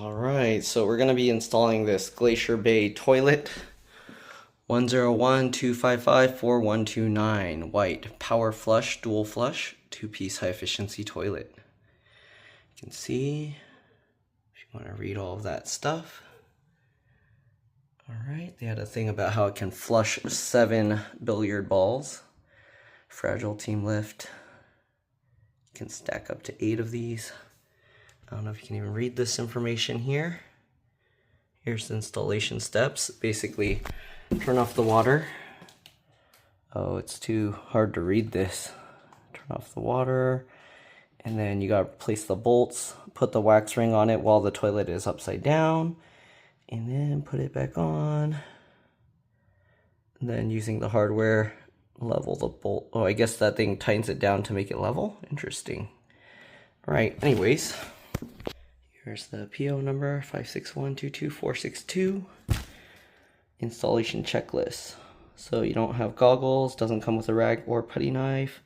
Alright, so we're going to be installing this Glacier Bay toilet 101-255-4129 white power flush, dual flush, 2-piece high efficiency toilet. You can see if you want to read all of that stuff. Alright, they had a thing about how it can flush 7 billiard balls. Fragile team lift. You can stack up to 8 of these. I don't know if you can even read this information here. Here's the installation steps. Basically, turn off the water. Oh, it's too hard to read this. Turn off the water, and then you gotta place the bolts, put the wax ring on it while the toilet is upside down, and then put it back on. And then using the hardware, level the bolt. Oh, I guess that thing tightens it down to make it level. Interesting. All right, anyways. Here's the PO number 561224262. Installation checklist. So you don't have goggles, doesn't come with a rag or putty knife,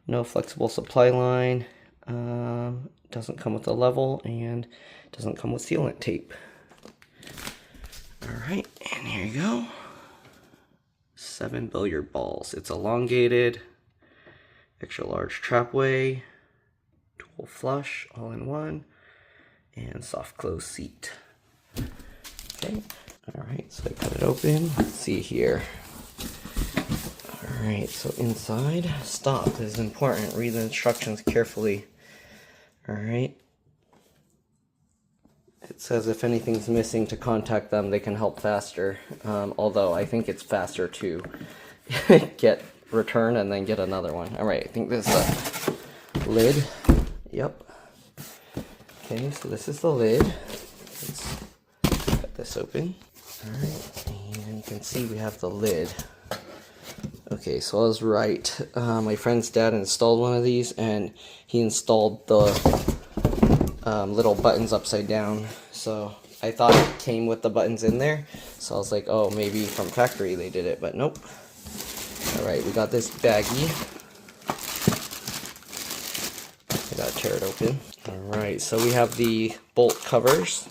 no flexible supply line, doesn't come with a level, and doesn't come with sealant tape. Alright, and here you go. 7 billiard balls. It's elongated, extra large trapway, dual flush, all in one, and soft close seat. Okay, alright, so I cut it open. Let's see here. Alright, so inside, stop. This is important. Read the instructions carefully. Alright. It says if anything's missing to contact them, they can help faster. Although I think it's faster to get return and then get another one. Alright, I think this is a lid. Yep. Okay, so this is the lid. Let's cut this open. Alright, and you can see we have the lid. Okay, so I was right. My friend's dad installed one of these, and he installed the little buttons upside down. So I thought it came with the buttons in there. So I was like, oh, maybe from factory they did it, but nope. Alright, we got this baggie. I gotta tear it open. Alright, so we have the bolt covers.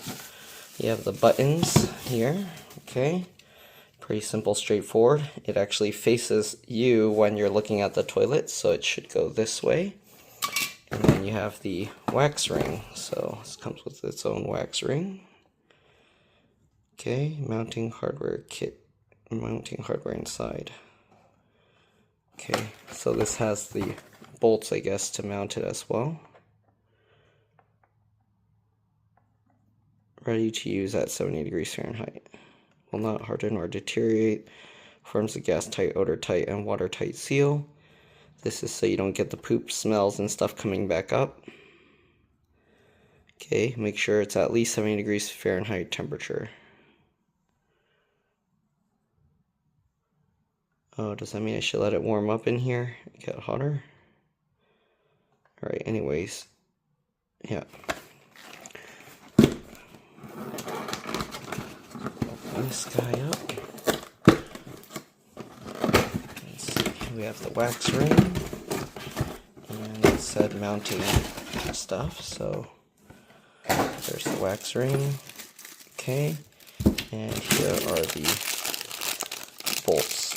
You have the buttons here. Okay. Pretty simple, straightforward. It actually faces you when you're looking at the toilet, so it should go this way. And then you have the wax ring. So this comes with its own wax ring. Okay, mounting hardware kit. Mounting hardware inside. Okay, so this has the bolts, I guess, to mount it as well. Ready to use at 70 degrees Fahrenheit. Will not harden or deteriorate. Forms a gas tight, odor tight, and water tight seal. This is so you don't get the poop smells and stuff coming back up. Okay, make sure it's at least 70 degrees Fahrenheit temperature. Oh, does that mean I should let it warm up in here? Get hotter? Alright, anyways. Yeah. Open this guy up. Let's see. We have the wax ring. And it said mounting stuff, so there's the wax ring. Okay. And here are the bolts.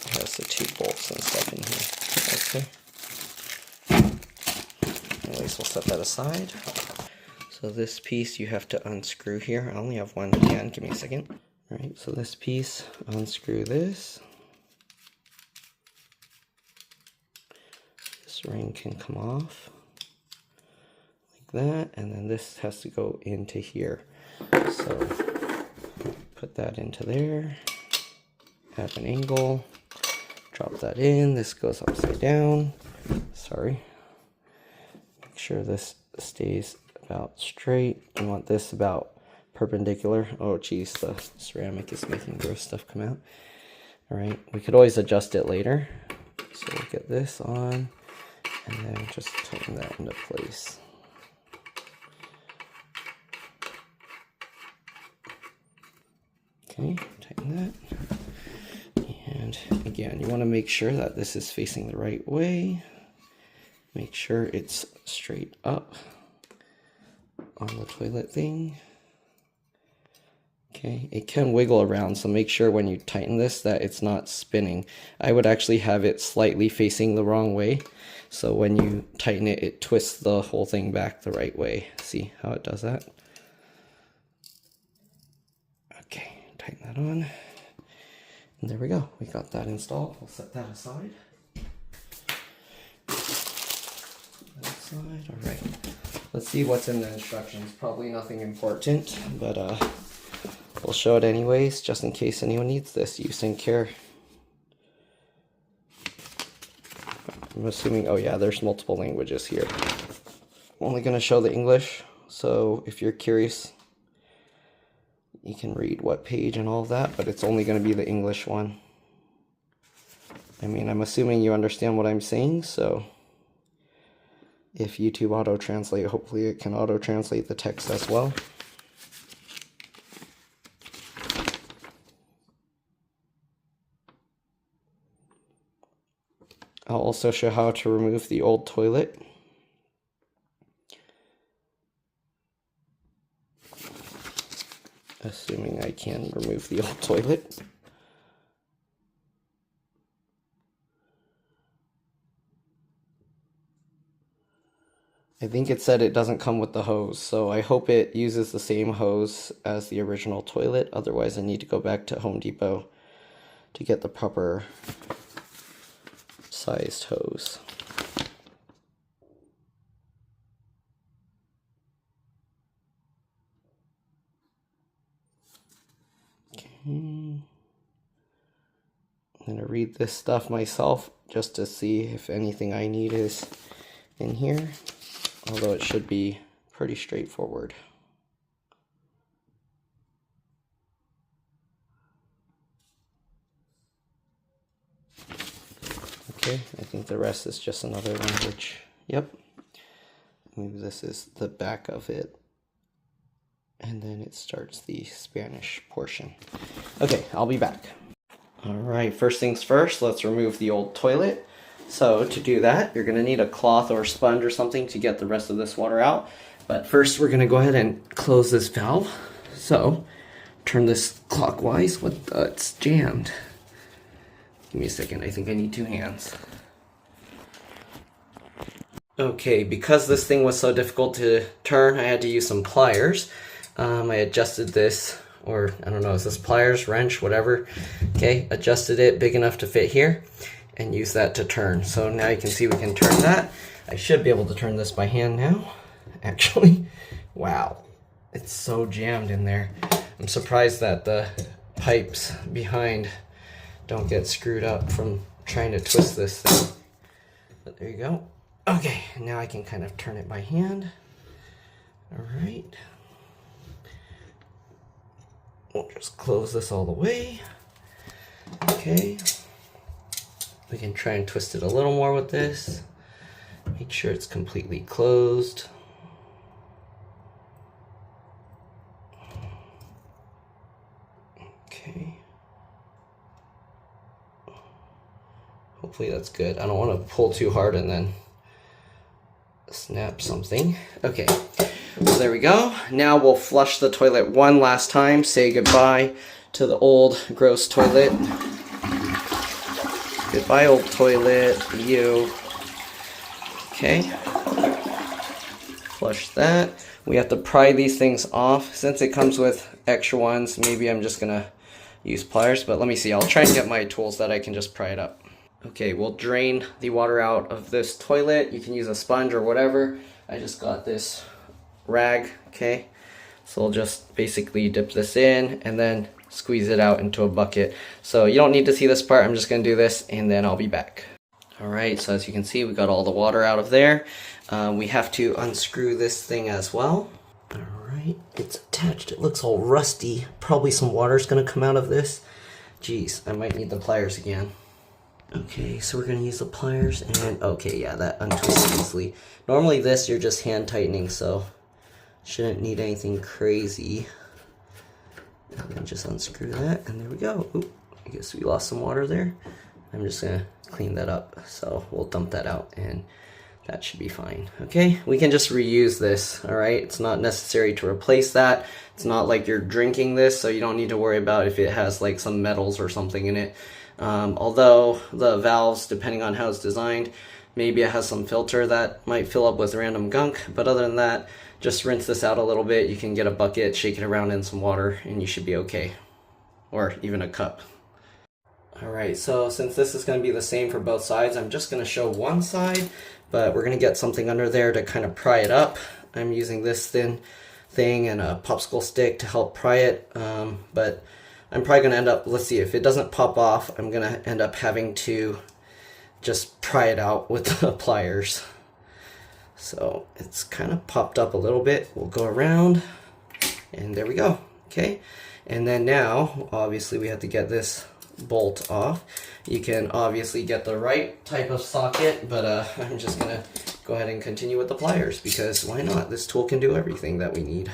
It has the 2 bolts and stuff in here. Okay. Anyways, we'll set that aside. So this piece you have to unscrew here. I only have one hand. Give me a second. Alright, so this piece, unscrew this. This ring can come off like that, and then this has to go into here. So put that into there, add an angle, drop that in. This goes upside down. Sorry. Make sure this stays about straight. You want this about perpendicular. Oh geez, the ceramic is making gross stuff come out. Alright, we could always adjust it later. So we'll get this on, and then just tighten that into place. Okay, tighten that. And again, you want to make sure that this is facing the right way. Make sure it's straight up on the toilet thing. Okay, it can wiggle around, so make sure when you tighten this that it's not spinning. I would actually have it slightly facing the wrong way, so when you tighten it, it twists the whole thing back the right way. See how it does that? Okay, tighten that on. And there we go, we got that installed. We'll set that aside. All right, let's see what's in the instructions. Probably nothing important, but we'll show it anyways, just in case anyone needs this. Use and care. I'm assuming, oh yeah, there's multiple languages here. I'm only going to show the English, so if you're curious, you can read what page and all of that, but it's only going to be the English one. I mean, I'm assuming you understand what I'm saying, so if YouTube auto-translate, hopefully it can auto-translate the text as well. I'll also show how to remove the old toilet. Assuming I can remove the old toilet. I think it said it doesn't come with the hose, so I hope it uses the same hose as the original toilet. Otherwise, I need to go back to Home Depot to get the proper sized hose. Okay. I'm going to read this stuff myself just to see if anything I need is in here. Although it should be pretty straightforward. Okay, I think the rest is just another language. Yep. Maybe this is the back of it. And then it starts the Spanish portion. Okay, I'll be back. Alright, first things first, let's remove the old toilet. So to do that, you're going to need a cloth or sponge or something to get the rest of this water out. But first we're going to go ahead and close this valve. So turn this clockwise. What the? It's jammed. Give me a second. I think I need two hands. Okay, because this thing was so difficult to turn, I had to use some pliers. I adjusted this, or I don't know, is this pliers, wrench, whatever. Okay, adjusted it big enough to fit here. And use that to turn. So now you can see we can turn that. I should be able to turn this by hand now, actually. Wow, it's so jammed in there. I'm surprised that the pipes behind don't get screwed up from trying to twist this thing. But there you go. Okay, now I can kind of turn it by hand. All right. We'll just close this all the way. Okay. We can try and twist it a little more with this. Make sure it's completely closed. Okay. Hopefully that's good. I don't want to pull too hard and then snap something. Okay, so there we go. Now we'll flush the toilet one last time. Say goodbye to the old gross toilet. Goodbye, old toilet, you. Okay. Flush that. We have to pry these things off. Since it comes with extra ones, maybe I'm just gonna use pliers, but let me see. I'll try and get my tools that I can just pry it up. Okay, we'll drain the water out of this toilet. You can use a sponge or whatever. I just got this rag, okay? So we'll just basically dip this in and then squeeze it out into a bucket. So you don't need to see this part. I'm just going to do this and then I'll be back. Alright, so as you can see, we got all the water out of there. We have to unscrew this thing as well. Alright, it's attached. It looks all rusty. Probably some water's going to come out of this. Jeez, I might need the pliers again. Okay, so we're going to use the pliers and okay, yeah, that untwists easily. Normally this you're just hand tightening, so shouldn't need anything crazy. And then just unscrew that, and there we go. Oop, I guess we lost some water there. I'm just gonna clean that up, so we'll dump that out, and That should be fine. Okay, we can just reuse this, all right? It's not necessary to replace that. It's not like you're drinking this, so you don't need to worry about if it has like some metals or something in it. Although the valves, depending on how it's designed, maybe it has some filter that might fill up with random gunk, but other than that, just rinse this out a little bit. You can get a bucket, shake it around in some water, and you should be okay. Or even a cup. Alright, so since this is going to be the same for both sides, I'm just going to show one side, but we're going to get something under there to kind of pry it up. I'm using this thin thing and a popsicle stick to help pry it, but I'm probably going to end up, let's see, if it doesn't pop off, I'm going to end up having to just pry it out with the pliers. So it's kind of popped up a little bit. We'll go around, and there we go. Okay, and then now, obviously, we have to get this bolt off. You can obviously get the right type of socket, but I'm just gonna go ahead and continue with the pliers because why not? This tool can do everything that we need.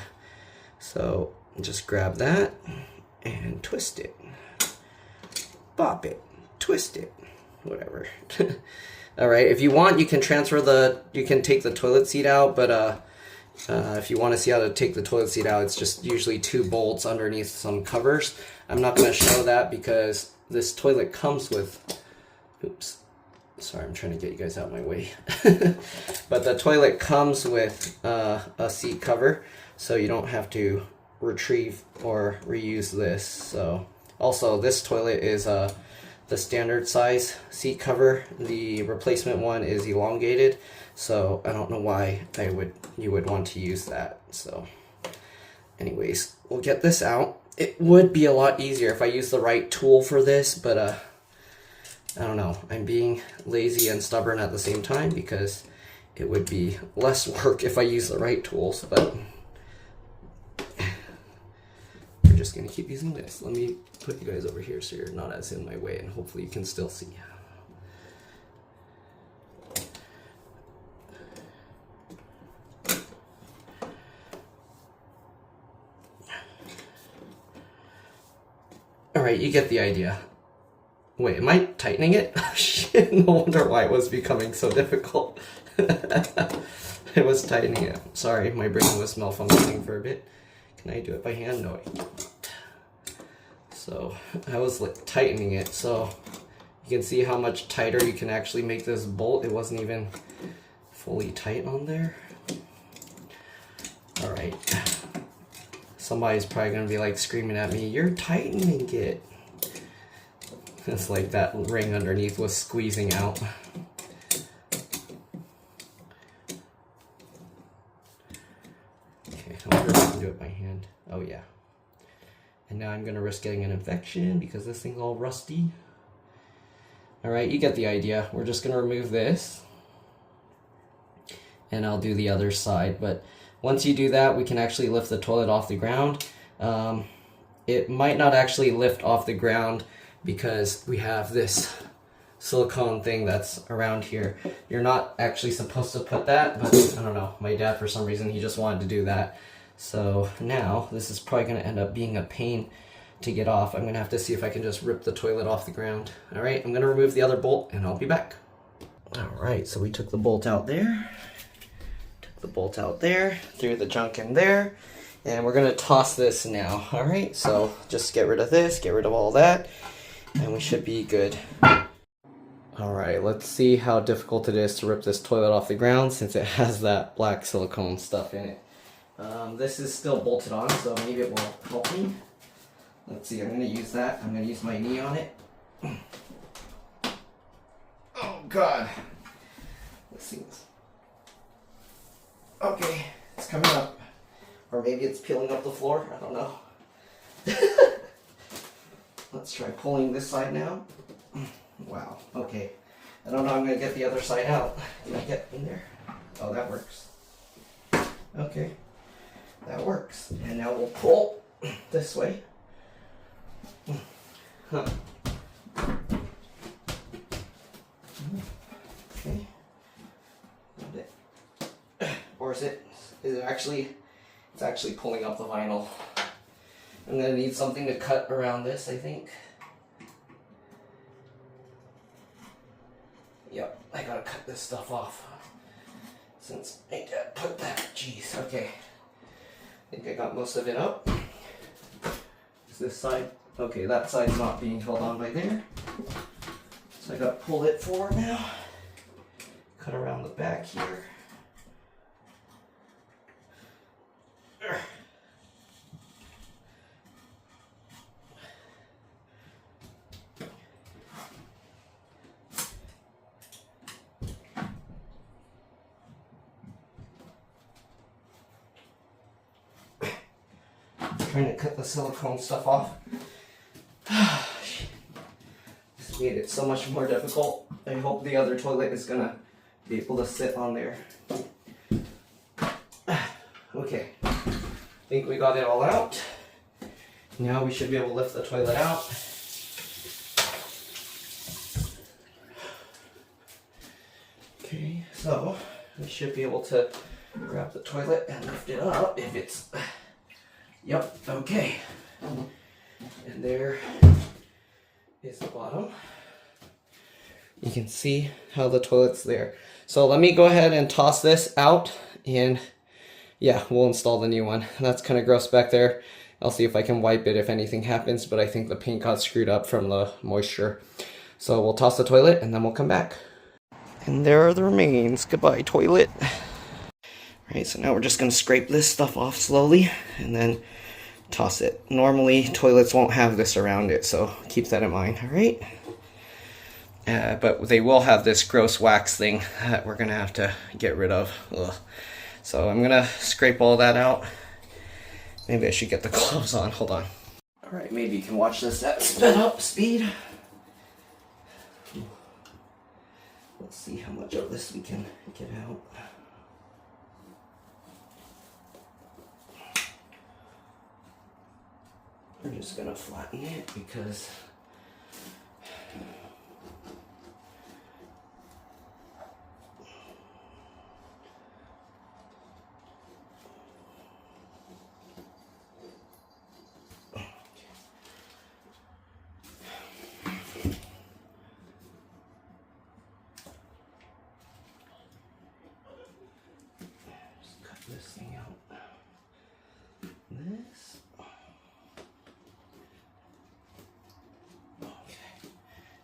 So just grab that and twist it, bop it, twist it, whatever. All right, if you want, you can you can take the toilet seat out, but if you want to see how to take the toilet seat out, it's just usually 2 bolts underneath some covers. I'm not going to show that because this toilet comes with, oops, sorry, I'm trying to get you guys out of my way. But the toilet comes with a seat cover, so you don't have to retrieve or reuse this. So also, this toilet is the standard size seat cover. The replacement one is elongated, so I don't know why you would want to use that. So anyways, we'll get this out. It would be a lot easier if I used the right tool for this, but I don't know. I'm being lazy and stubborn at the same time because it would be less work if I use the right tools, but we're just gonna keep using this. Let me put you guys over here so you're not as in my way, and hopefully you can still see. Alright, you get the idea. Wait, am I tightening it? Shit, no wonder why it was becoming so difficult. I was tightening it. Sorry, my brain was malfunctioning for a bit. Can I do it by hand? No, I can't. So, I was like tightening it, so you can see how much tighter you can actually make this bolt. It wasn't even fully tight on there. Alright. Somebody's probably going to be like screaming at me, "You're tightening it." It's like that ring underneath was squeezing out. Okay, I wonder if I can do it by hand. Oh yeah. And now I'm going to risk getting an infection because this thing's all rusty. Alright, you get the idea. We're just going to remove this. And I'll do the other side, but once you do that, we can actually lift the toilet off the ground. It might not actually lift off the ground because we have this silicone thing that's around here. You're not actually supposed to put that, but I don't know. My dad, for some reason, he just wanted to do that. So now, this is probably going to end up being a pain to get off. I'm going to have to see if I can just rip the toilet off the ground. All right, I'm going to remove the other bolt, and I'll be back. All right, so we took the bolt out there. The bolt out there, threw the junk in there, and we're gonna toss this now. All right, so just get rid of this, get rid of all that, and we should be good. All right, let's see how difficult it is to rip this toilet off the ground since it has that black silicone stuff in it. This is still bolted on, so maybe it will help me. Let's see, I'm gonna use that. I'm gonna use my knee on it. Oh God, let's see this. Okay, it's coming up. Or maybe it's peeling up the floor. I don't know. Let's try pulling this side now. Wow, okay. I don't know how I'm going to get the other side out. Can I get in there? Oh, that works. Okay, that works. And now we'll pull this way. Huh. Okay. Or is it actually, it's actually pulling up the vinyl. I'm going to need something to cut around this, I think. Yep, I got to cut this stuff off. since my dad put that. Jeez, okay. I think I got most of it up. Is this side? Okay, that side's not being held on by there. So I got to pull it forward now. Cut around the back here. Trying to cut the silicone stuff off. This made it so much more difficult. I hope the other toilet is gonna be able to sit on there. Okay, I think we got it all out. Now we should be able to lift the toilet out. Okay, so we should be able to grab the toilet and lift it up if it's... Yep, okay. And there is the bottom. You can see how the toilet's there. So let me go ahead and toss this out and yeah, we'll install the new one. That's kind of gross back there. I'll see if I can wipe it if anything happens, but I think the paint got screwed up from the moisture. So we'll toss the toilet and then we'll come back. And there are the remains. Goodbye, toilet. Alright, so now we're just going to scrape this stuff off slowly and then toss it. Normally, toilets won't have this around it, so keep that in mind, alright? But they will have this gross wax thing that we're going to have to get rid of. Ugh. So I'm going to scrape all that out. Maybe I should get the gloves on. Hold on. Alright, maybe you can watch this at sped up speed. Let's see how much of this we can get out. We're just going to flatten it because just cut this thing out. This.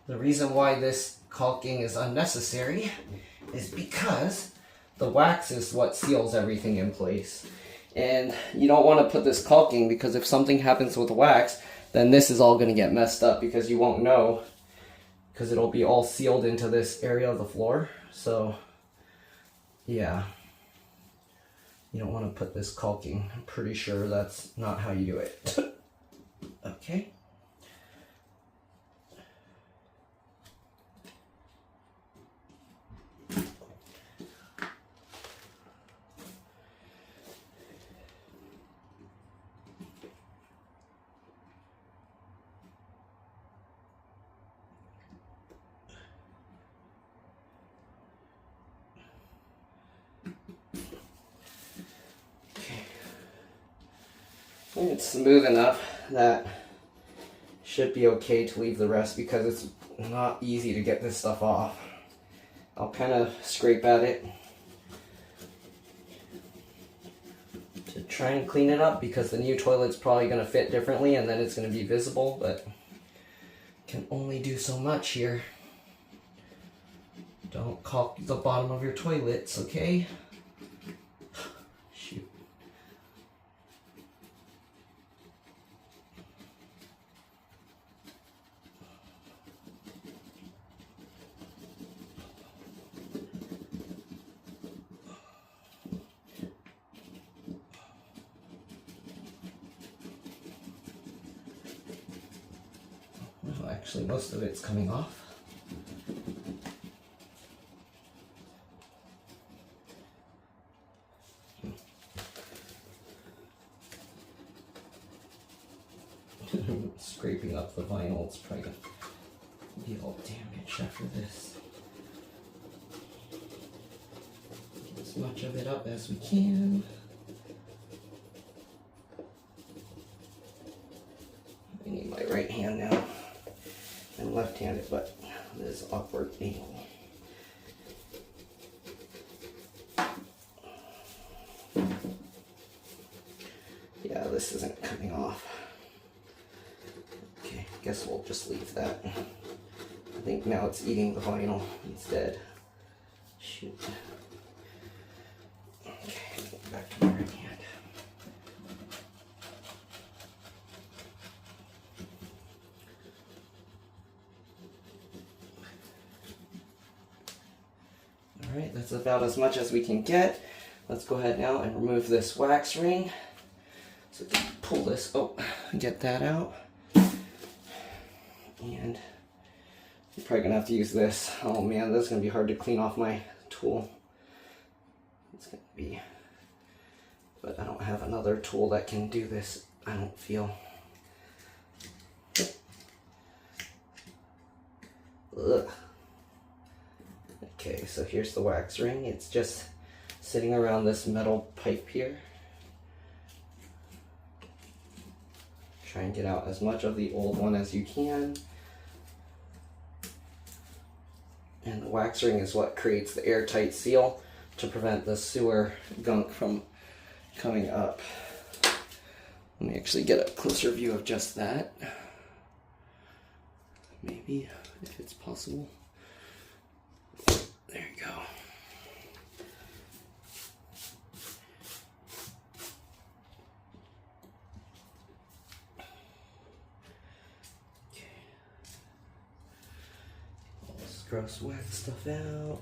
The reason why this caulking is unnecessary is because the wax is what seals everything in place. And you don't want to put this caulking because if something happens with the wax, then this is all going to get messed up because you won't know because it'll be all sealed into this area of the floor. So, yeah. You don't want to put this caulking. I'm pretty sure that's not how you do it. Okay. And it's smooth enough that should be okay to leave the rest because it's not easy to get this stuff off. I'll kind of scrape at it to try and clean it up because the new toilet's probably going to fit differently and then it's going to be visible, but can only do so much here. Don't caulk the bottom of your toilets, okay? Shoot. Well, actually, most of it's coming off. Scraping up the vinyl, it's probably going to be all damaged after this. Get as much of it up as we can. I need my right hand now. I'm left-handed, but this awkward angle. off. Okay, guess we'll just leave that. I think now it's eating the vinyl instead. Shoot. Okay, back to my right hand. Alright, that's about as much as we can get. Let's go ahead now and remove this wax ring. So pull this, get that out. And you're probably gonna have to use this. Oh man, this is gonna be hard to clean off my tool. It's gonna be, but I don't have another tool that can do this, I don't feel. Ugh. Okay, so here's the wax ring. It's just sitting around this metal pipe here. Try and get out as much of the old one as you can. And the wax ring is what creates the airtight seal to prevent the sewer gunk from coming up. Let me actually get a closer view of just that. Maybe, if it's possible. There you go. Gross wax stuff out.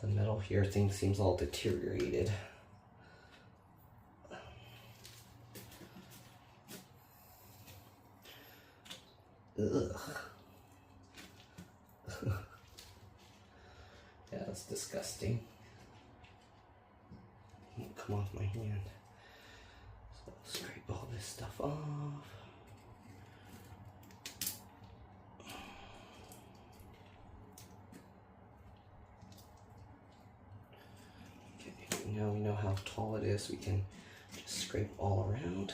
The metal here thing seems all deteriorated. Ugh. Yeah, that's disgusting. It won't come off my hand. So I'll scrape all this stuff off. Now we know how tall it is, we can just scrape all around.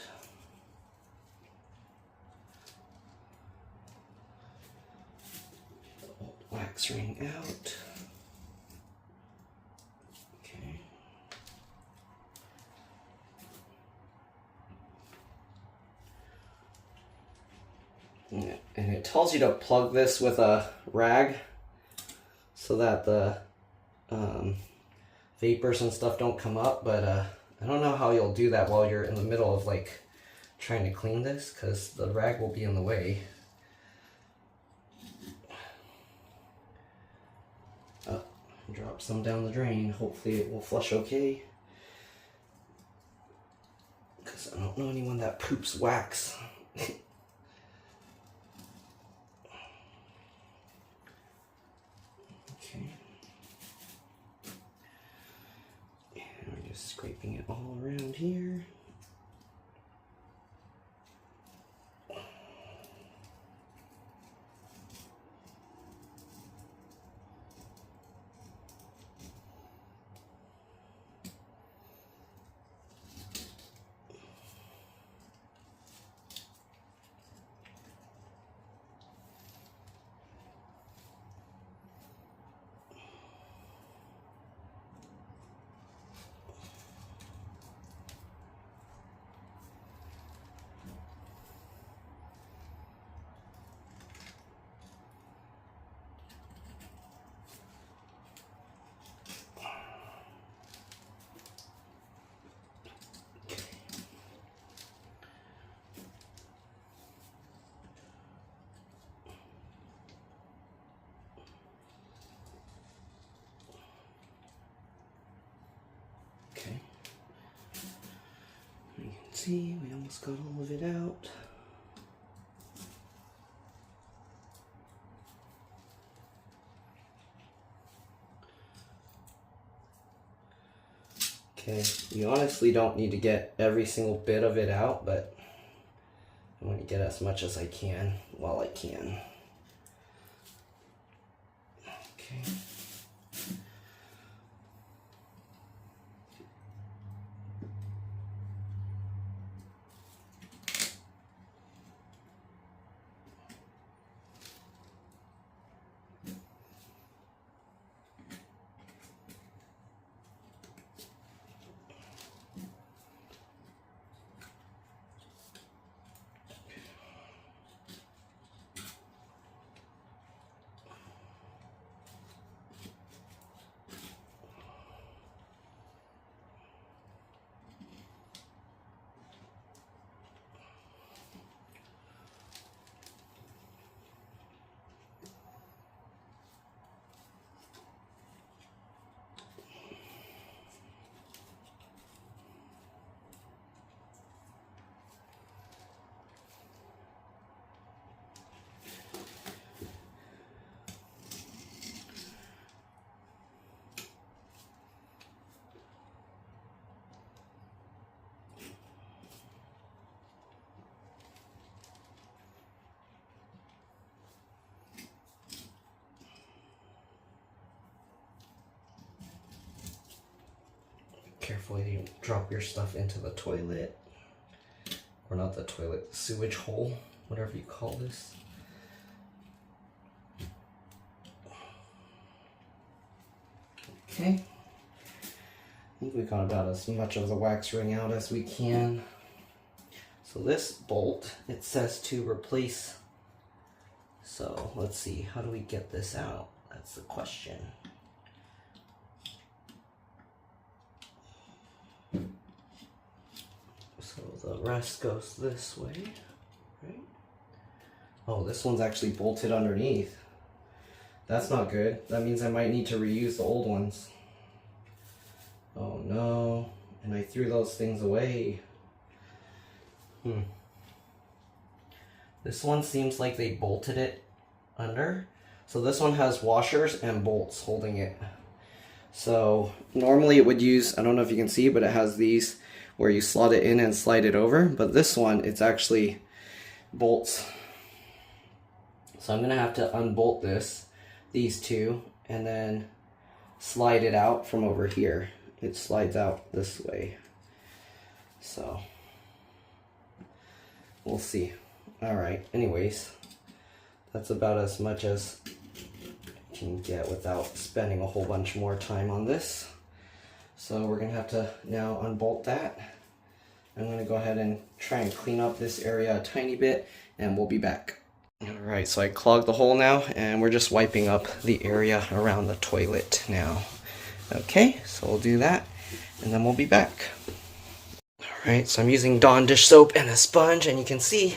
The old wax ring out. Okay. And it tells you to plug this with a rag so that the vapors and stuff don't come up, but I don't know how you'll do that while you're in the middle of like trying to clean this, because the rag will be in the way. Oh, drop some down the drain. Hopefully it will flush okay, because I don't know anyone that poops wax. Scraping it all around here. Okay. You can see we almost got all of it out. Okay, you honestly don't need to get every single bit of it out, but I want to get as much as I can while I can. Okay. careful you don't drop your stuff into the toilet. Or not the toilet, sewage hole, whatever you call this. Okay. I think we got about as much of the wax ring out as we can. So this bolt, it says to replace. So let's see, how do we get this out? That's the question. So the rest goes this way, right? Oh, this one's actually bolted underneath. That's not good. That means I might need to reuse the old ones. Oh no, and I threw those things away. This one seems like they bolted it under. So this one has washers and bolts holding it. So normally it would use, I don't know if you can see, but it has these where you slot it in and slide it over. But this one, it's actually bolts. So I'm gonna have to unbolt these two, and then slide it out from over here. It slides out this way. So we'll see. All right, anyways, that's about as much as I can get without spending a whole bunch more time on this. So we're gonna have to now unbolt that. I'm gonna go ahead and try and clean up this area a tiny bit, and we'll be back. All right, so I clogged the hole now, and we're just wiping up the area around the toilet now. Okay, so we'll do that, and then we'll be back. All right, so I'm using Dawn dish soap and a sponge, and you can see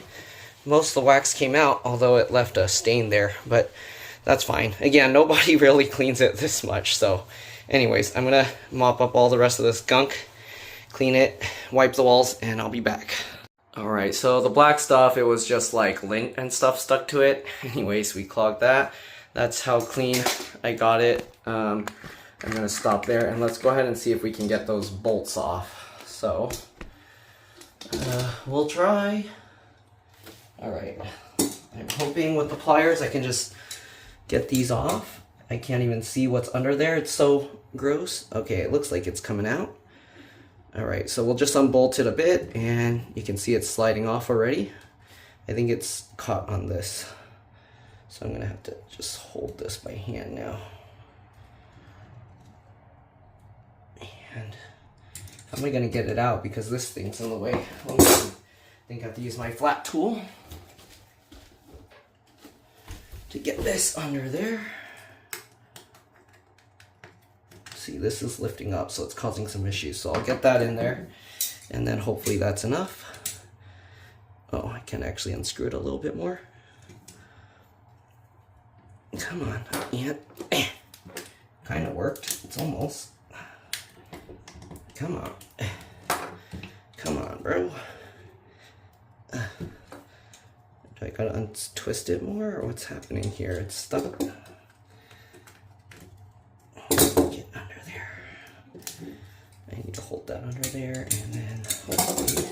most of the wax came out, although it left a stain there, but that's fine. Again, nobody really cleans it this much, so anyways, I'm gonna mop up all the rest of this gunk, clean it, wipe the walls, and I'll be back. All right, so the black stuff, it was just like lint and stuff stuck to it. Anyways, we clogged that. That's how clean I got it. I'm gonna stop there, and let's go ahead and see if we can get those bolts off. So, we'll try. All right, I'm hoping with the pliers I can just get these off. I can't even see what's under there. It's so gross. Okay, it looks like it's coming out. All right, so we'll just unbolt it a bit, and you can see it's sliding off already. I think it's caught on this. So I'm gonna have to just hold this by hand now. And how am I gonna get it out because this thing's in the way? I think I have to use my flat tool to get this under there. See, this is lifting up, so it's causing some issues. So I'll get that in there, and then hopefully that's enough. Oh, I can actually unscrew it a little bit more. Come on, yeah. Kind of worked. It's almost. Come on. Come on, bro. Do I gotta untwist it more, or what's happening here? It's stuck. Get under there. I need to hold that under there, and then hopefully,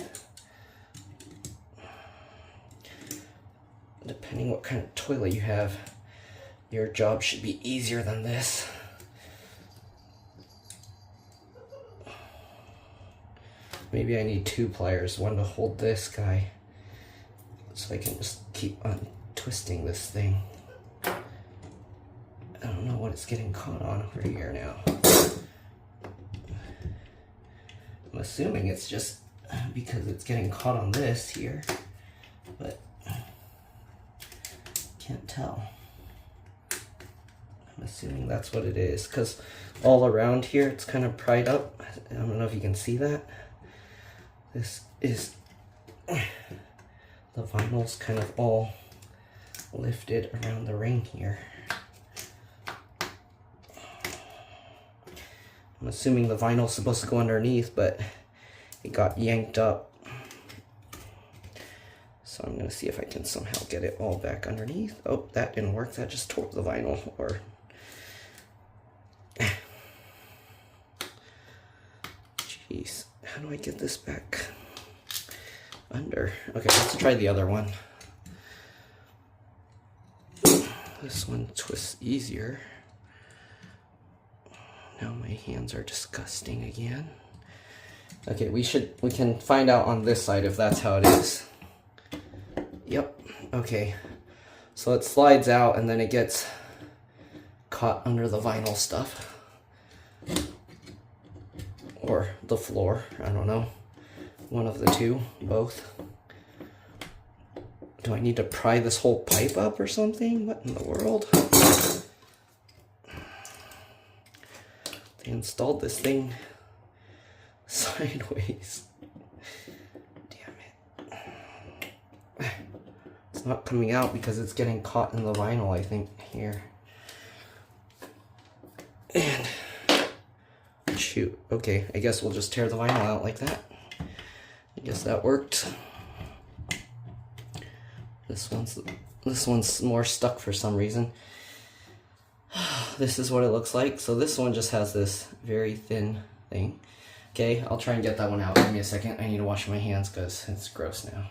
depending what kind of toilet you have, your job should be easier than this. Maybe I need two pliers, one to hold this guy, so I can just keep untwisting this thing. I don't know what it's getting caught on over here now. I'm assuming it's just because it's getting caught on this here, but can't tell. I'm assuming that's what it is, because all around here it's kind of pried up. I don't know if you can see that. This is, the vinyl's kind of all lifted around the ring here. I'm assuming the vinyl's supposed to go underneath, but it got yanked up. So I'm gonna see if I can somehow get it all back underneath. Oh, that didn't work. That just tore the vinyl, or jeez. How do I get this back under? Okay, let's try the other one. This one twists easier. Now my hands are disgusting again. Okay, we can find out on this side if that's how it is. Yep, okay. So it slides out and then it gets caught under the vinyl stuff. Or the floor, I don't know. One of the two, both. Do I need to pry this whole pipe up or something? What in the world? They installed this thing sideways. Damn it. It's not coming out because it's getting caught in the vinyl, I think, here. And shoot, okay, I guess we'll just tear the vinyl out like that. I guess that worked. This one's more stuck for some reason. This is what it looks like. So this one just has this very thin thing. Okay, I'll try and get that one out. Give me a second. I need to wash my hands because it's gross now.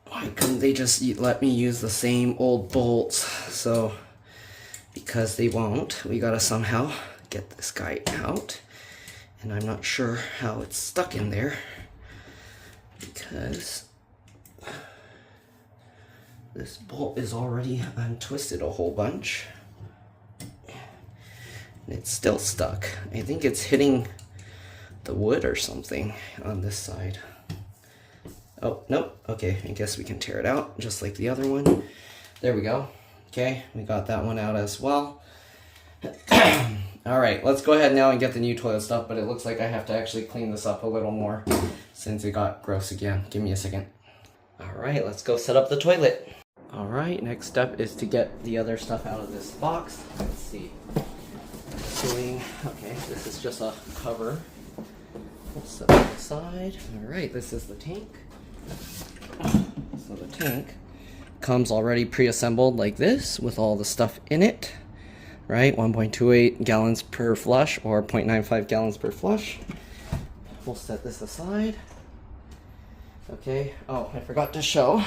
Why couldn't they just let me use the same old bolts? So, because they won't, we gotta somehow get this guy out. And I'm not sure how it's stuck in there because this bolt is already untwisted a whole bunch. And it's still stuck. I think it's hitting the wood or something on this side. Oh, nope. Okay, I guess we can tear it out just like the other one. There we go. Okay, we got that one out as well. All right, let's go ahead now and get the new toilet stuff, but it looks like I have to actually clean this up a little more since it got gross again. Give me a second. All right, let's go set up the toilet. All right, next step is to get the other stuff out of this box. Let's see. Okay, this is just a cover. We'll set it aside. All right, this is the tank. So the tank comes already pre-assembled like this with all the stuff in it, right? 1.28 gallons per flush or 0.95 gallons per flush. We'll set this aside. Okay, oh, I forgot to show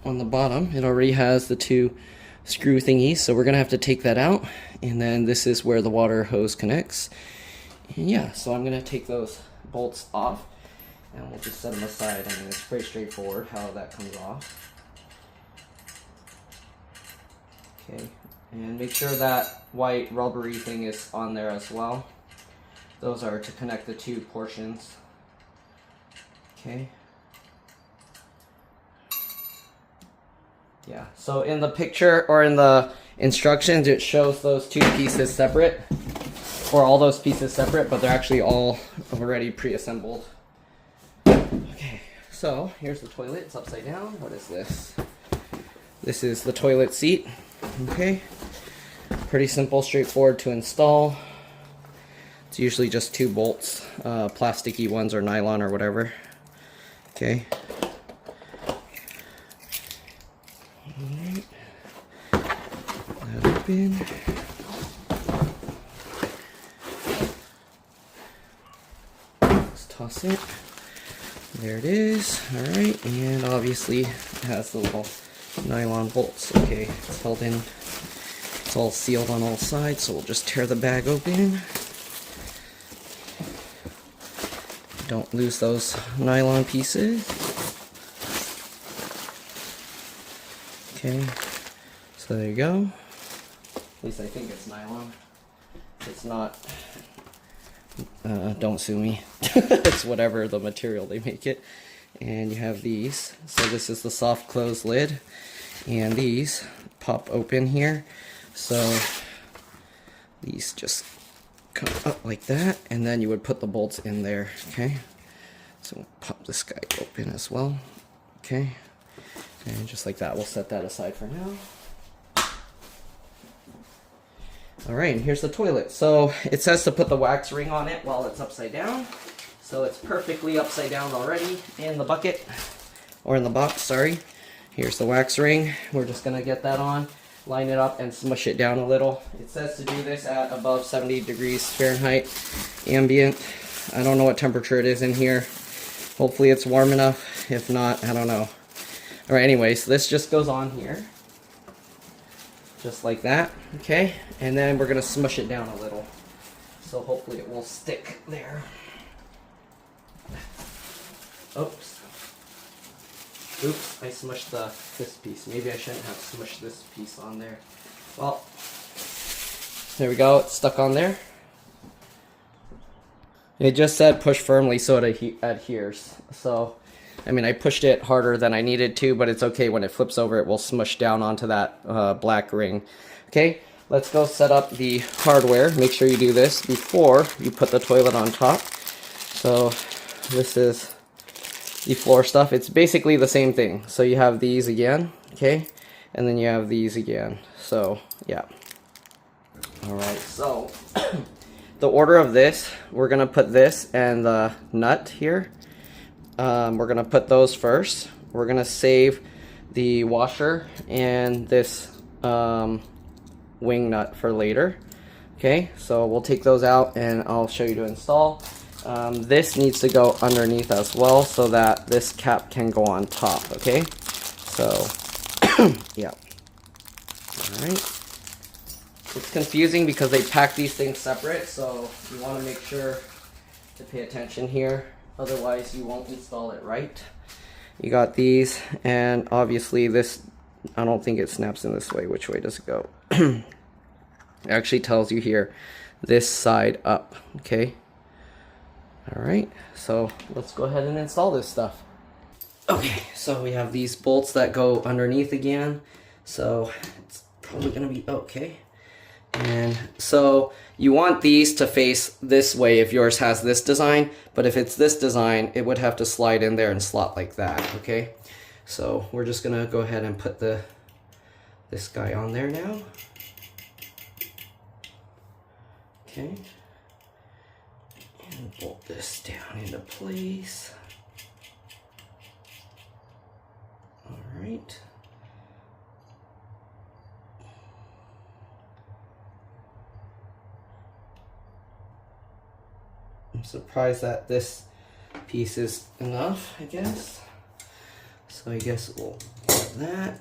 on the bottom, it already has the two screw thingies, so we're gonna have to take that out, and then this is where the water hose connects. And yeah, so I'm gonna take those bolts off and we'll just set them aside. I mean, it's pretty straightforward how that comes off. Okay, and make sure that white rubbery thing is on there as well. Those are to connect the two portions. Okay. Yeah, so in the picture or in the instructions, it shows those two pieces separate, or all those pieces separate, but they're actually all already pre-assembled. Okay, so here's the toilet. It's upside down. What is this? This is the toilet seat. Okay, pretty simple, straightforward to install. It's usually just two bolts, plasticky ones or nylon or whatever. Okay. Alright. That open. Let's toss it. There it is. Alright, and obviously it has the little nylon bolts. Okay, it's held in. It's all sealed on all sides, so we'll just tear the bag open. Don't lose those nylon pieces. Okay, so there you go. At least I think it's nylon. If it's not, don't sue me. It's whatever the material they make it. And you have these. So this is the soft close lid. And these pop open here. So these just come up like that, and then you would put the bolts in there. Okay, so we'll pop this guy open as well. Okay, and just like that, we'll set that aside for now. All right, and here's the toilet. So it says to put the wax ring on it while it's upside down. So it's perfectly upside down already in the bucket, or in the box, sorry. Here's the wax ring. We're just gonna get that on, line it up, and smush it down a little. It says to do this at above 70 degrees Fahrenheit ambient. I don't know what temperature it is in here. Hopefully it's warm enough. If not, I don't know. All right, anyways, this just goes on here. Just like that, okay? And then we're gonna smush it down a little. So hopefully it will stick there. Oops. Oops, I smushed this piece. Maybe I shouldn't have smushed this piece on there. Well, there we go, it's stuck on there. It just said push firmly so it adheres. So, I mean, I pushed it harder than I needed to, but it's okay. When it flips over, it will smush down onto that black ring. Okay, let's go set up the hardware. Make sure you do this before you put the toilet on top. So, this is the floor stuff. It's basically the same thing. So you have these again, okay, and then you have these again. So, yeah. All right, so the order of this, we're gonna put this and the nut here. We're gonna put those first. We're gonna save the washer and this wing nut for later. Okay, so we'll take those out and I'll show you to install. This needs to go underneath as well so that this cap can go on top. Okay, so yeah. All right. It's confusing because they pack these things separate, so you want to make sure to pay attention here. Otherwise, you won't install it right. You got these, and obviously this, I don't think it snaps in this way. Which way does it go? It actually tells you here, this side up, okay? All right, so let's go ahead and install this stuff. Okay, so we have these bolts that go underneath again, so it's probably gonna be okay. And so you want these to face this way if yours has this design, but if it's this design, it would have to slide in there and slot like that, okay? So we're just gonna go ahead and put this guy on there now. Okay. And bolt this down into place. All right. I'm surprised that this piece is enough, I guess. So I guess we'll get that,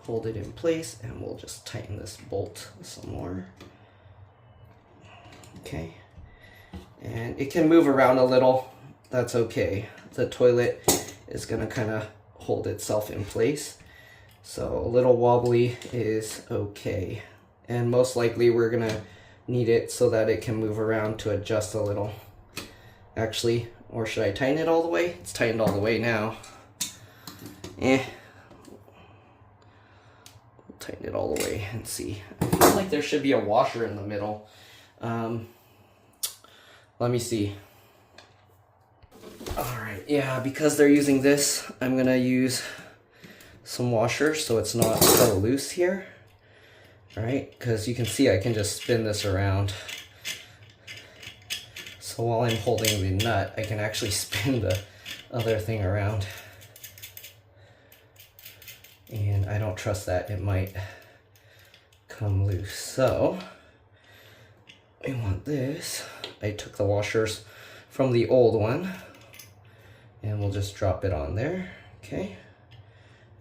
hold it in place, and we'll just tighten this bolt some more. Okay. And it can move around a little. That's okay. The toilet is going to kind of hold itself in place. So a little wobbly is okay. And most likely we're going to need it so that it can move around to adjust a little. Actually, or should I tighten it all the way? It's tightened all the way now. We'll tighten it all the way and see. I feel like there should be a washer in the middle. Let me see. Alright, yeah, because they're using this, I'm gonna use some washers so it's not so loose here. Alright, because you can see I can just spin this around. So while I'm holding the nut, I can actually spin the other thing around. And I don't trust that it might come loose. So we want this. I took the washers from the old one and we'll just drop it on there. Okay.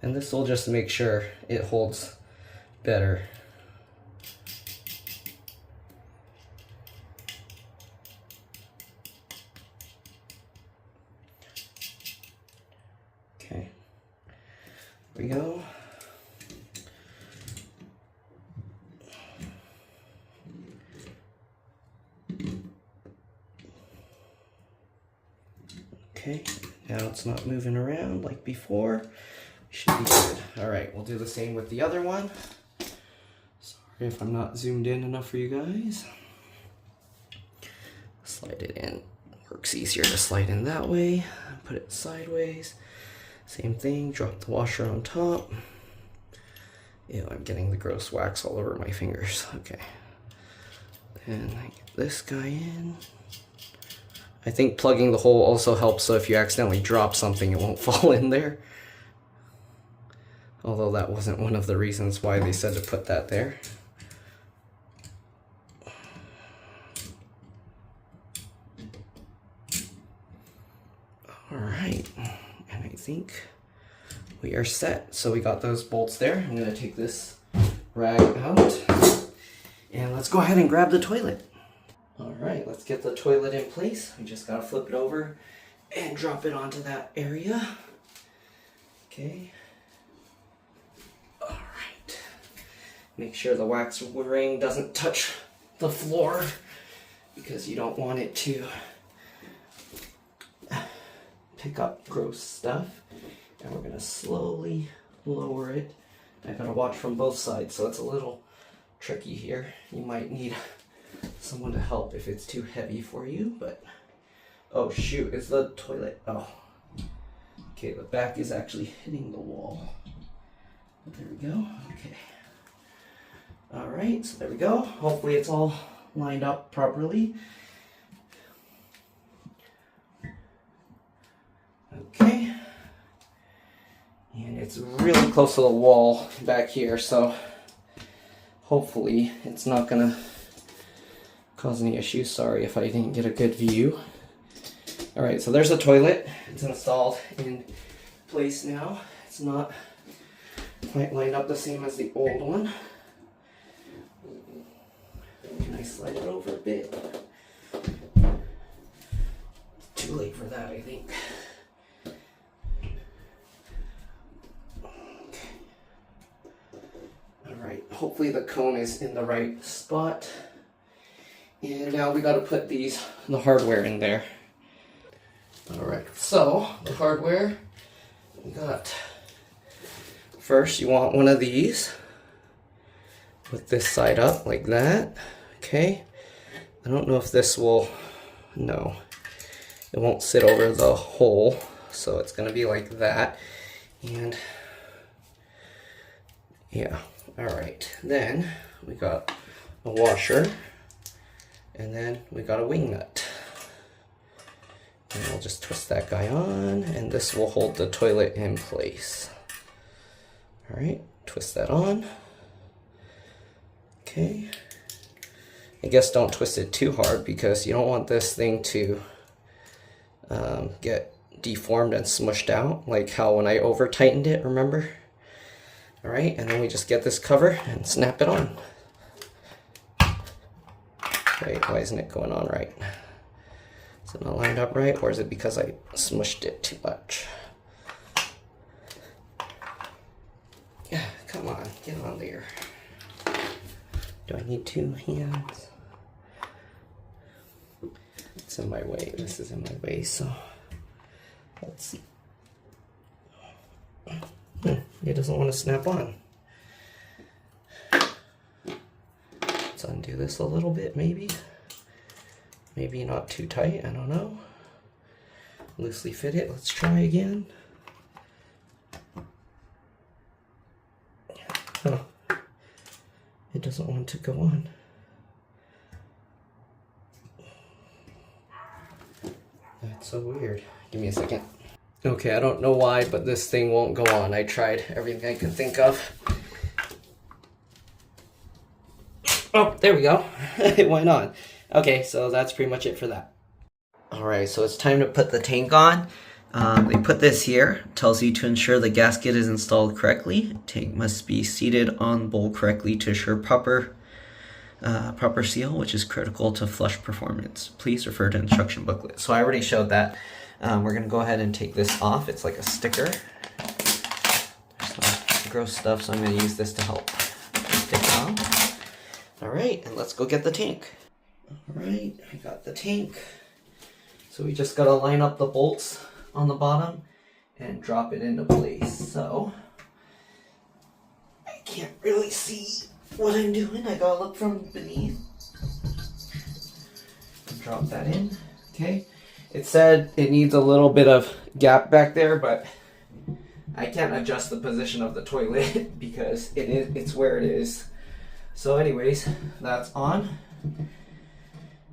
And this will just make sure it holds better. Okay, here we go. Okay, now it's not moving around like before. Should be good. All right, we'll do the same with the other one. Sorry if I'm not zoomed in enough for you guys. Slide it in. Works easier to slide in that way. Put it sideways. Same thing, drop the washer on top. Ew, I'm getting the gross wax all over my fingers. Okay. And I get this guy in. I think plugging the hole also helps, so if you accidentally drop something, it won't fall in there. Although that wasn't one of the reasons why they said to put that there. All right, and I think we are set. So we got those bolts there. I'm gonna take this rag out and let's go ahead and grab the toilet. All right, let's get the toilet in place. We just gotta flip it over and drop it onto that area. Okay. All right. Make sure the wax ring doesn't touch the floor because you don't want it to pick up gross stuff. And we're gonna slowly lower it. I gotta watch from both sides, so it's a little tricky here. You might need someone to help if it's too heavy for you, but oh shoot, it's the toilet. Oh. Okay, the back is actually hitting the wall. There we go. Okay. All right, so there we go. Hopefully it's all lined up properly. Okay. And it's really close to the wall back here, so hopefully it's not gonna cause any issues. Sorry if I didn't get a good view. All right, so there's the toilet. It's installed in place now. It's not quite lined up the same as the old one. Can I slide it over a bit? Too late for that, I think. Alright, hopefully the cone is in the right spot. And now we gotta put the hardware in there. Alright, so the hardware, we got, first you want one of these. Put this side up like that. Okay. I don't know if this will, no. It won't sit over the hole. So it's gonna be like that. And yeah. Alright, then we got a washer, and then we got a wing nut. And we'll just twist that guy on, and this will hold the toilet in place. Alright, twist that on. Okay. I guess don't twist it too hard because you don't want this thing to get deformed and smushed out, like how when I over tightened it, remember? Alright, and then we just get this cover and snap it on. Wait, why isn't it going on right? Is it not lined up right, or is it because I smushed it too much? Yeah, come on, get on there. Do I need two hands? It's in my way, this is in my way, so let's see. It doesn't want to snap on. Let's undo this a little bit, maybe. Maybe not too tight, I don't know. Loosely fit it, let's try again. Huh. It doesn't want to go on. That's so weird. Give me a second. Okay, I don't know why, but this thing won't go on. I tried everything I could think of. Oh, there we go. It went on. Okay, so that's pretty much it for that. Alright, so it's time to put the tank on. They put this here. Tells you to ensure the gasket is installed correctly. Tank must be seated on bowl correctly to assure proper seal, which is critical to flush performance. Please refer to instruction booklet. So I already showed that. We're going to go ahead and take this off. It's like a sticker. There's some gross stuff, so I'm going to use this to help stick it on. Alright, and let's go get the tank. Alright, I got the tank. So we just got to line up the bolts on the bottom and drop it into place. So I can't really see what I'm doing. I got to look from beneath. Drop that in. Okay. It said it needs a little bit of gap back there, but I can't adjust the position of the toilet because it's where it is. So anyways, that's on.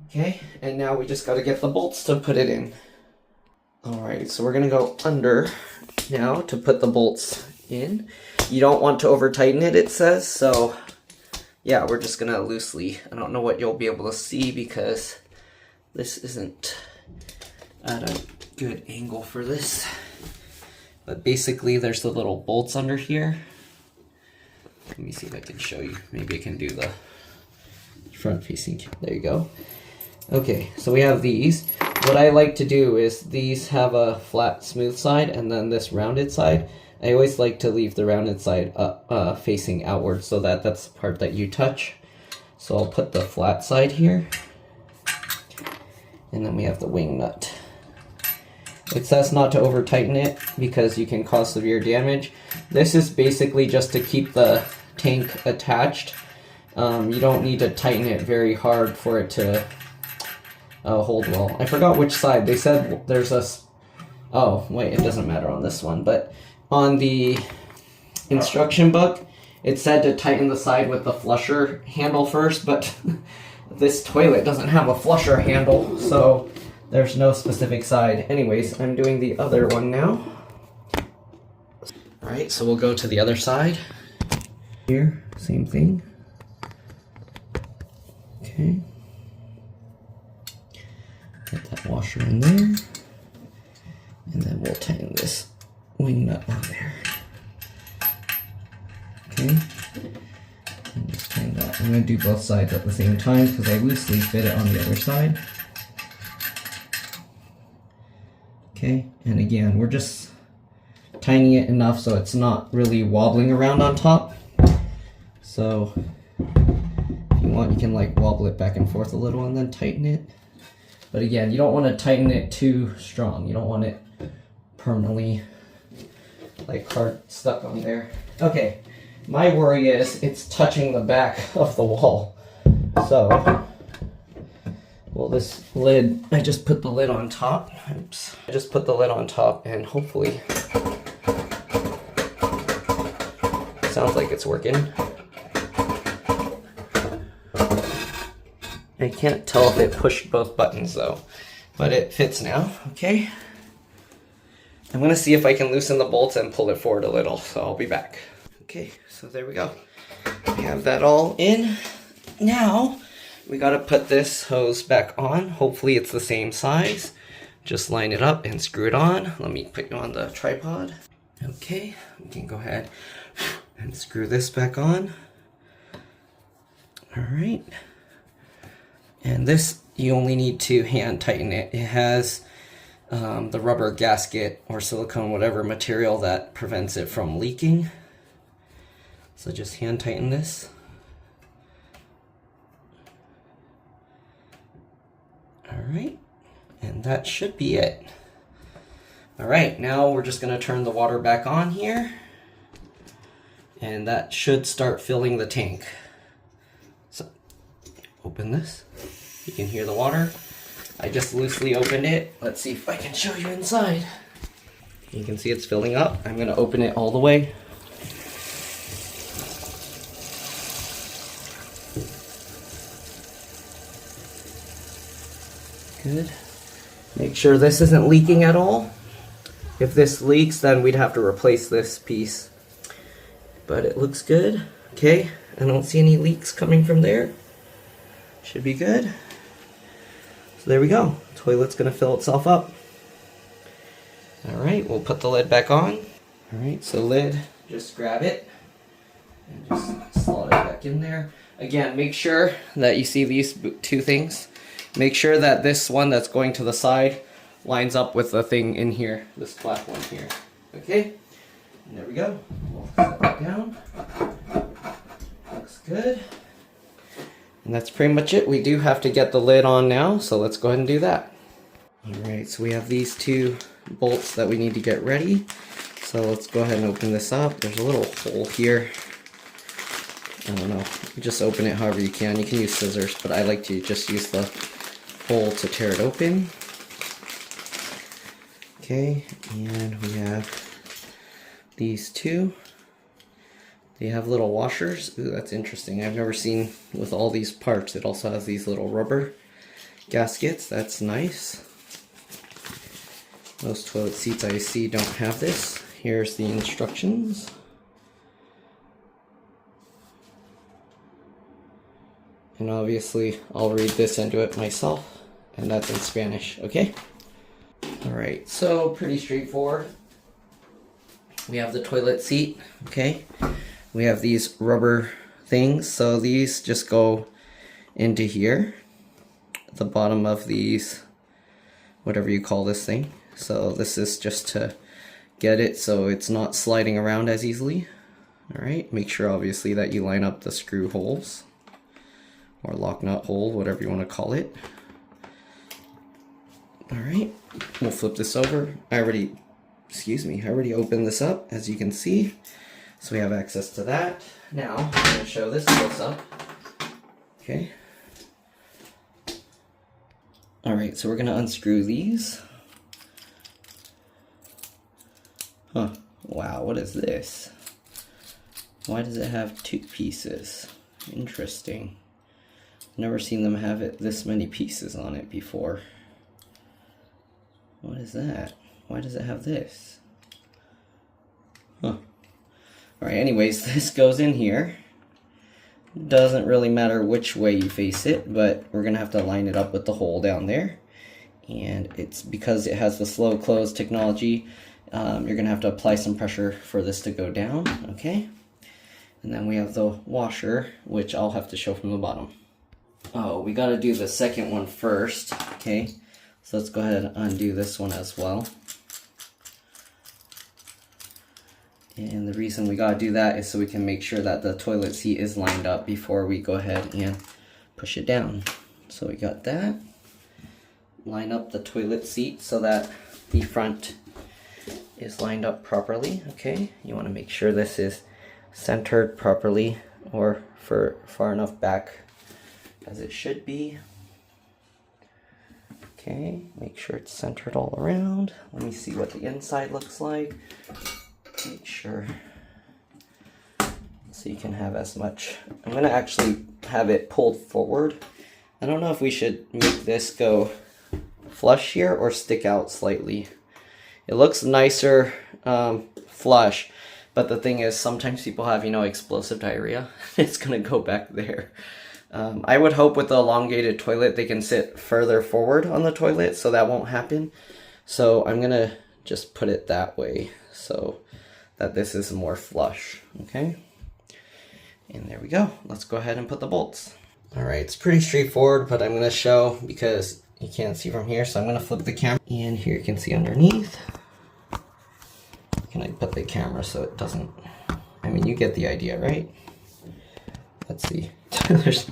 Okay, and now we just got to get the bolts to put it in. Alright, so we're going to go under now to put the bolts in. You don't want to over tighten it, it says, so yeah, we're just going to loosely. I don't know what you'll be able to see because this isn't at a good angle for this, but basically there's the little bolts under here. Let me see if I can show you. Maybe I can do the front facing. There you go. Okay, so we have these. what I like to do is these have a flat, smooth side and then this rounded side. I always like to leave the rounded side facing outward so that that's the part that you touch. So I'll put the flat side here. And then we have the wing nut. It says not to over tighten it because you can cause severe damage. This is basically just to keep the tank attached. You don't need to tighten it very hard for it to hold well. I forgot which side. They said there's a... Oh, wait, it doesn't matter on this one. But on the instruction book, it said to tighten the side with the flusher handle first, but this toilet doesn't have a flusher handle, so there's no specific side. Anyways, I'm doing the other one now. Alright, so we'll go to the other side. Here, same thing. Okay. Get that washer in there. And then we'll tighten this wing nut on there. Okay. And just tighten that. I'm going to do both sides at the same time because I loosely fit it on the other side. Okay, and again, we're just tightening it enough so it's not really wobbling around on top. So if you want, you can like wobble it back and forth a little and then tighten it. But again, you don't want to tighten it too strong. You don't want it permanently like hard stuck on there. Okay, my worry is it's touching the back of the wall. So, well, this lid, I just put the lid on top. Oops. I just put the lid on top and hopefully, sounds like it's working. I can't tell if it pushed both buttons though, but it fits now, okay? I'm gonna see if I can loosen the bolts and pull it forward a little, so I'll be back. Okay, so there we go. We have that all in. Now, we gotta put this hose back on. Hopefully it's the same size. Just line it up and screw it on. Let me put you on the tripod. Okay, we can go ahead and screw this back on. All right. And this, you only need to hand tighten it. It has the rubber gasket or silicone, whatever material that prevents it from leaking. So just hand tighten this. All right, and that should be it. All right, now we're just gonna turn the water back on here, and that should start filling the tank. So, open this. You can hear the water. I just loosely opened it. Let's see if I can show you inside. You can see it's filling up. I'm gonna open it all the way. Good. Make sure this isn't leaking at all. If this leaks, then we'd have to replace this piece. But it looks good. Okay, I don't see any leaks coming from there. Should be good. So there we go. Toilet's gonna fill itself up. All right, we'll put the lid back on. All right, so lid, just grab it and just slot it back in there. Again, make sure that you see these two things. Make sure that this one that's going to the side lines up with the thing in here, this black one here. Okay, and there we go. We'll set that down. Looks good. And that's pretty much it. We do have to get the lid on now, so let's go ahead and do that. Alright, so we have these two bolts that we need to get ready. So let's go ahead and open this up. There's a little hole here. I don't know. You just open it however you can. You can use scissors, but I like to just use the hole to tear it open. Okay, and we have these two. They have little washers. Ooh, that's interesting. I've never seen with all these parts. It also has these little rubber gaskets. That's nice. Most toilet seats I see don't have this. Here's the instructions. And obviously, I'll read this and do it myself. And that's in Spanish, okay? Alright, so pretty straightforward. We have the toilet seat, okay? We have these rubber things, so these just go into here. The bottom of these whatever you call this thing. So this is just to get it so it's not sliding around as easily. All right, make sure obviously that you line up the screw holes or lock nut hole, whatever you want to call it. All right, we'll flip this over. I already opened this up, as you can see. So we have access to that. Now, I'm going to show this close up. Okay. All right, so we're going to unscrew these. Huh, wow, what is this? Why does it have 2 pieces? Interesting. Never seen them have it this many pieces on it before. What is that? Why does it have this? Huh. Alright, anyways, this goes in here. Doesn't really matter which way you face it, but we're going to have to line it up with the hole down there. And it's because it has the slow close technology, you're going to have to apply some pressure for this to go down, okay? And then we have the washer, which I'll have to show from the bottom. Oh, we got to do the second one first, okay? So let's go ahead and undo this one as well. And the reason we gotta do that is so we can make sure that the toilet seat is lined up before we go ahead and push it down. So we got that. Line up the toilet seat so that the front is lined up properly, okay? You wanna make sure this is centered properly or for far enough back as it should be. Okay, make sure it's centered all around. Let me see what the inside looks like. Make sure so you can have as much. I'm going to actually have it pulled forward. I don't know if we should make this go flush here or stick out slightly. It looks nicer flush, but the thing is sometimes people have, you know, explosive diarrhea. It's going to go back there. I would hope with the elongated toilet they can sit further forward on the toilet so that won't happen. So I'm going to just put it that way so that this is more flush, okay? And there we go. Let's go ahead and put the bolts. All right, it's pretty straightforward, but I'm going to show because you can't see from here. So I'm going to flip the camera, and here you can see underneath. Can I put the camera so it doesn't, I mean, you get the idea, right? Let's see. There's,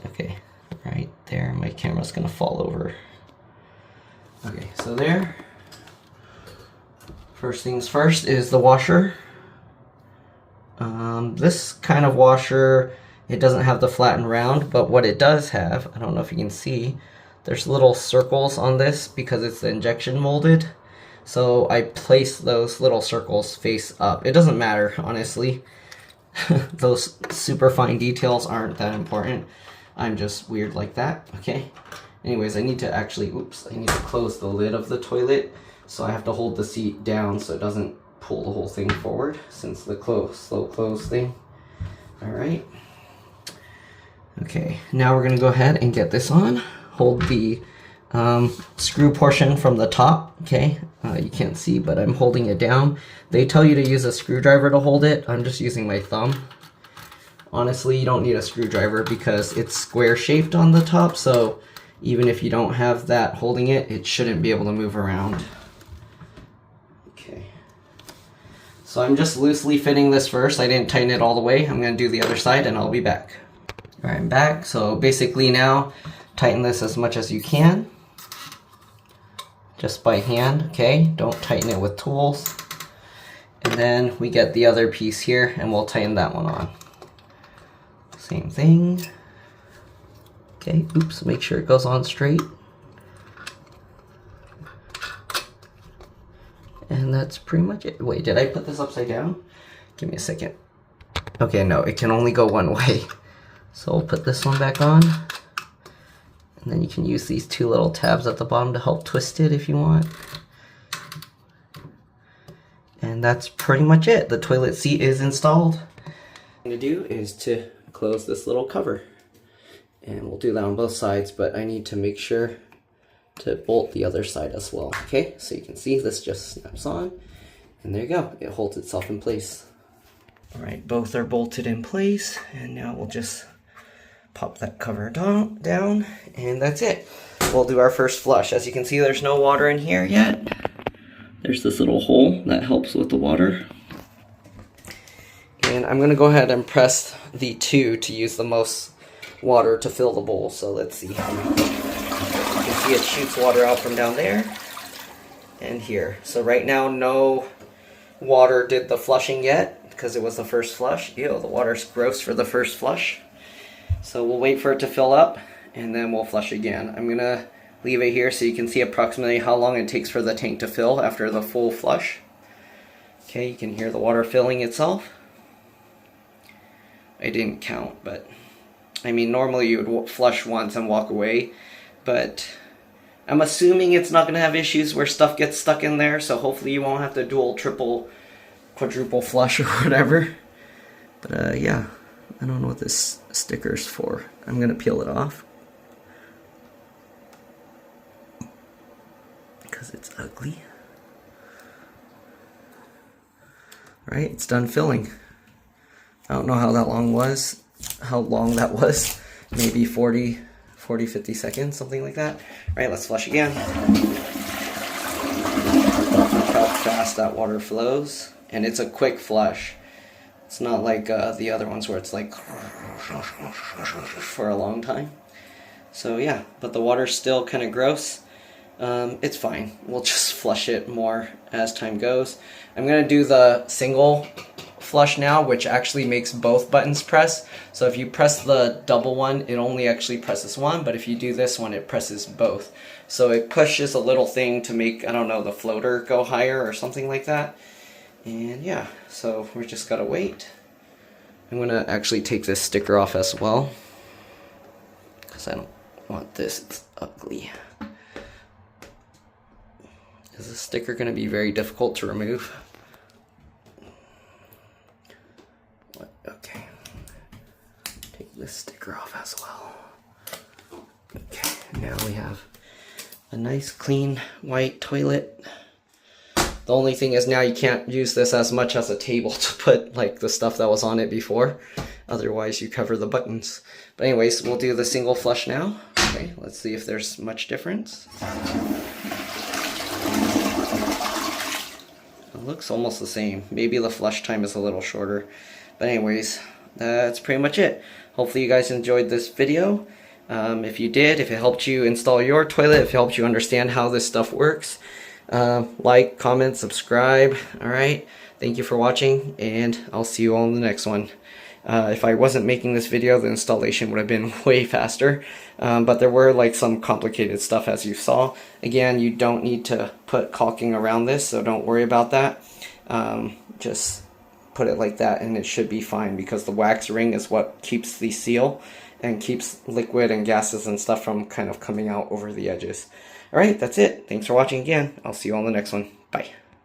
okay, right there. My camera's going to fall over. Okay, so there. First things first is the washer. This kind of washer, it doesn't have the flat and round, but what it does have, I don't know if you can see, there's little circles on this because it's the injection molded. So I place those little circles face up. It doesn't matter, honestly. Those super fine details aren't that important. I'm just weird like that, okay? Anyways, I need to actually, I need to close the lid of the toilet. So I have to hold the seat down so it doesn't pull the whole thing forward since the slow close thing. All right. Okay, now we're gonna go ahead and get this on. Hold the screw portion from the top, okay? You can't see, but I'm holding it down. They tell you to use a screwdriver to hold it. I'm just using my thumb. Honestly, you don't need a screwdriver because it's square shaped on the top, so even if you don't have that holding it, it shouldn't be able to move around. So I'm just loosely fitting this first. I didn't tighten it all the way. I'm going to do the other side and I'll be back. All right, I'm back. So basically now tighten this as much as you can. Just by hand, okay? Don't tighten it with tools. And then we get the other piece here and we'll tighten that one on. Same thing. Okay, oops, make sure it goes on straight. And that's pretty much it. Wait, did I put this upside down? Give me a second. Okay, no, it can only go one way. So we'll put this one back on. And then you can use these 2 little tabs at the bottom to help twist it if you want. And that's pretty much it. The toilet seat is installed. What I'm going to do is to close this little cover. And we'll do that on both sides, but I need to make sure to bolt the other side as well. Okay, so you can see this just snaps on, and there you go. It holds itself in place. All right, both are bolted in place, and now we'll just pop that cover down, and that's it. we'll do our first flush. As you can see, there's no water in here yet. There's this little hole that helps with the water. And I'm going to go ahead and press the 2 to use the most water to fill the bowl. So let's see. You can see it shoots water out from down there and here. So right now, no water did the flushing yet because it was the first flush. Ew, the water's gross for the first flush. So we'll wait for it to fill up and then we'll flush again. I'm going to leave it here so you can see approximately how long it takes for the tank to fill after the full flush. Okay, you can hear the water filling itself. I didn't count, but I mean, normally you would flush once and walk away, but I'm assuming it's not going to have issues where stuff gets stuck in there, so hopefully you won't have to dual, triple, quadruple flush or whatever. But yeah, I don't know what this sticker's for. I'm going to peel it off because it's ugly. Alright, it's done filling. I don't know how that long was, how long that was. Maybe 40, 50 seconds, something like that. Alright, let's flush again. Look how fast that water flows. And it's a quick flush. It's not like the other ones where it's like for a long time. So yeah, but the water's still kind of gross. It's fine. We'll just flush it more as time goes. I'm going to do the single flush now, which actually makes both buttons press. So if you press the double one, it only actually presses one, but if you do this one, it presses both. So it pushes a little thing to make, I don't know, the floater go higher or something like that. And yeah, so we just gotta wait. I'm gonna actually take this sticker off as well, because I don't want this, it's ugly. Is the sticker gonna be very difficult to remove? Okay, take this sticker off as well. Okay, now we have a nice clean white toilet. The only thing is now you can't use this as much as a table to put like the stuff that was on it before. Otherwise you cover the buttons. But anyways, we'll do the single flush now. Okay, let's see if there's much difference. It looks almost the same. Maybe the flush time is a little shorter. But anyways, that's pretty much it. Hopefully you guys enjoyed this video. If you did, if it helped you install your toilet, if it helped you understand how this stuff works, like, comment, subscribe. Alright, thank you for watching, and I'll see you all in the next one. If I wasn't making this video, the installation would have been way faster, but there were like some complicated stuff as you saw. Again, you don't need to put caulking around this, so don't worry about that. Just put it like that and it should be fine, because the wax ring is what keeps the seal and keeps liquid and gases and stuff from kind of coming out over the edges. Alright, that's it. Thanks for watching again. I'll see you on the next one. Bye.